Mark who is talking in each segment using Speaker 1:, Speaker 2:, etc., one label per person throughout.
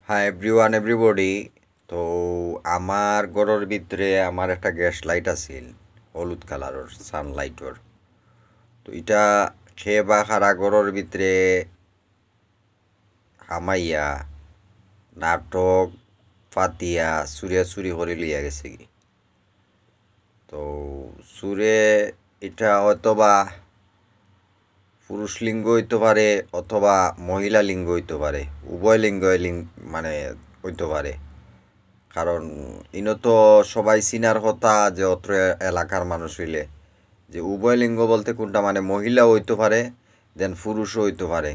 Speaker 1: হ্যাঁ, everyone everybody. তো আমার ঘরের ভিতরে আমার একটা গ্যাস লাইট আছিল, হলুদ কালারের সানলাইটর। তো এটা খেয়ে বা খারা ঘরের ভিতরে হামাইয়া নাটক ফাতিয়া চুরিয়া চুরি করে লিয়া গেছে কি। তো সুরে এটা হয়তোবা পুরুষ লিঙ্গ হইতে পারে অথবা মহিলা লিঙ্গ হইতে পারে, উভয় লিঙ্গ মানে হইতে পারে। কারণ ইনো তো সবাই চিনার কথা যে অত্র এলাকার মানুষ হইলে যে উভয় লিঙ্গ বলতে কোনটা, মানে মহিলাও হইতে পারে দেন পুরুষও হইতে পারে।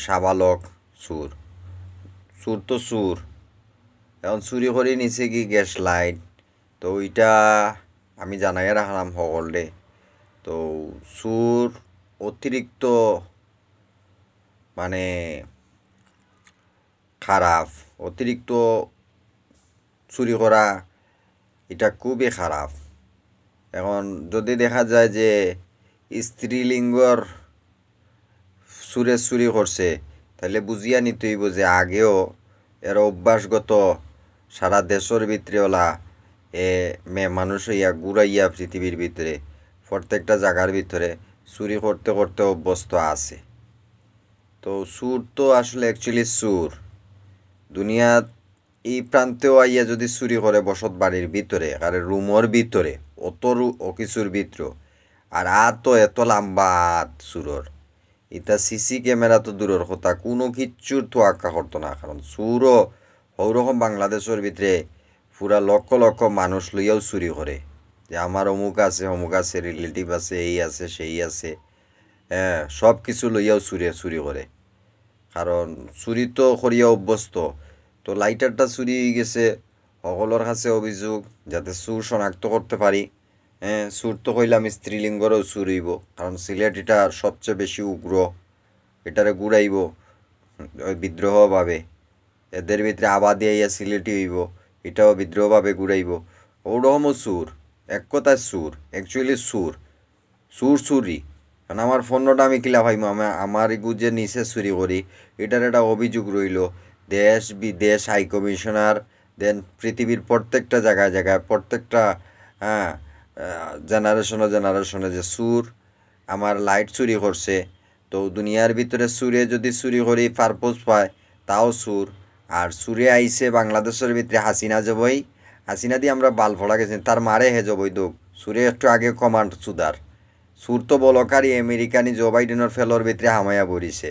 Speaker 1: সাবালক সুর, সুর তো সুর। এখন চুরি করে নিছে কি গ্যাস লাইট। তো ওইটা আমি জানাই রাখলাম সকলে। তো সুর অতিরিক্ত মানে খারাপ, অতিরিক্ত চুরি করা এটা খুবই খারাপ। এখন যদি দেখা যায় যে স্ত্রীলিঙ্গর সুরে চুরি করছে, তাহলে বুঝিয়া নিতে হইব যে আগেও এর অভ্যাসগত সারা দেশের ভিতরে ওলা মেয়ে মানুষ হইয়া ঘুরাইয়া পৃথিবীর ভিতরে প্রত্যেকটা জায়গার ভিতরে চুরি করতে করতে অভ্যস্ত আছে। তো সুর তো আসলে অ্যাকচুয়ালি সুর দুনিয়াত এই প্রান্তেও আইয়া যদি চুরি করে বসত বাড়ির ভিতরে আর রুমর ভিতরে অত অকিছুর ভিতর, আর তো এত লম্বা হাত সুরর, ইতা সিসি ক্যামেরা তো দূরের কথা, কোনো কিচ্ছুর তো আঁকা করতো না। কারণ চুরও ওরকম বাংলাদেশের ভিতরে পুরা লক্ষ লক্ষ মানুষ লইয়াও চুরি করে, যে আমার অমুক আছে রিলেটিভ আছে, এই আছে সেই আছে। হ্যাঁ, সব কিছু লইয়াও চুরি করে। কারণ চুরি তো করিয়া অভ্যস্ত। তো লাইটারটা চুরি হয়ে গেছে, সকলের কাছে অভিযোগ যাতে চুর শনাক্ত করতে পারি। হ্যাঁ, চুর তো কইলাম স্ত্রীলিঙ্গরও চুর হইব, কারণ সিলেট এটা সবচেয়ে বেশি উগ্র। এটারে গুড়াইব ওই বিদ্রোহভাবে, এদের ভিতরে আবাদি আইয়া সিলেটি হইব, এটাও বিদ্রোহভাবে গুড়াইব। ওরকমও চুর, এক কথায় চুর, অ্যাকচুয়ালি চুর, চুরি। কারণ আমার ফোনটা আমি কিলা ভাইম, আমার ইগু যে নিচে চুরি করি, এটার একটা অভিযোগ রইল দেশ বিদেশ হাই কমিশনার, দেন পৃথিবীর প্রত্যেকটা জায়গায় জায়গায় প্রত্যেকটা, হ্যাঁ, জেনারেশনে যে চুর আমার লাইট চুরি করছে। তো দুনিয়ার ভিতরে চুরে যদি চুরি করি পারপোজ পায় তাও চুর। আর চুরে আইছে বাংলাদেশের ভিতরে হাসিনা যাবই, হাসিনা দিয়ে আমরা বাল ফোড়া গেছি, তার মারে হে যাবই দোক চুরে একটু আগে কমান্ড সুদার। সুর তো বলকারি আমেরিকানি জো বাইডেনের ফেলোর ভিতরে হামায়া পড়িছে।